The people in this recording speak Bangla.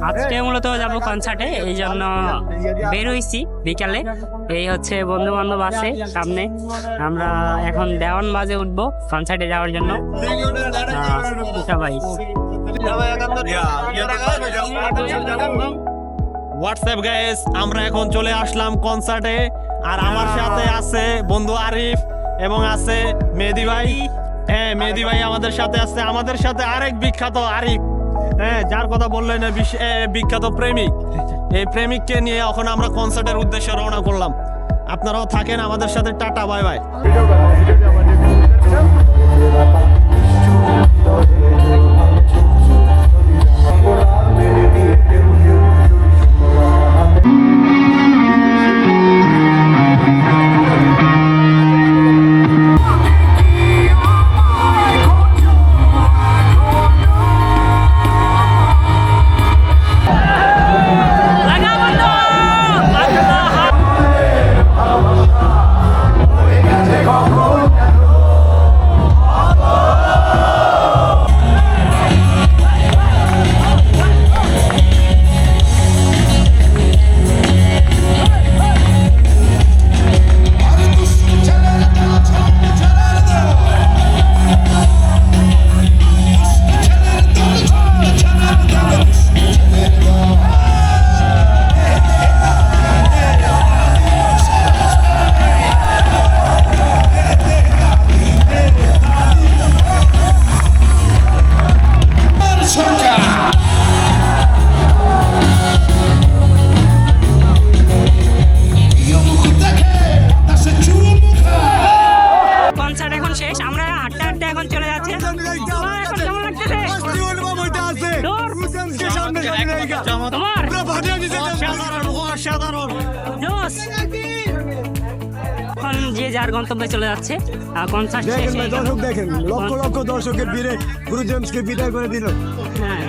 আজকে মূলত যাব কনসার্টে, এই জন্য বের হইছি বিকালে। এই হচ্ছে বন্ধু বান্ধব আছে সামনে, আমরা এখন দেওয়ান বাজে উঠবো কনসার্টে যাওয়ার জন্য সবাই। হোয়াটসঅ্যাপ গাইস, আমরা এখন চলে আসলাম কনসার্টে। আর আমার সাথে আছে বন্ধু আরিফ এবং আছে মেহেদি ভাই। হ্যাঁ, মেহেদি ভাই আমাদের সাথে আছে, আমাদের সাথে আরেক বিখ্যাত আরিফ, হ্যাঁ, যার কথা বললেন বিখ্যাত প্রেমিক। এই প্রেমিককে নিয়ে এখন আমরা কনসার্টের উদ্দেশ্যে রওনা করলাম। আপনারাও থাকেন আমাদের সাথে। Tata, bye bye. যে যার গন্তব্যে চলে যাচ্ছে কনসার্ট শেষে। দর্শক দেখেন, লক্ষ লক্ষ দর্শকের ভিড়ে গুরু জেমসকে বিদায় করে দিল। হ্যাঁ।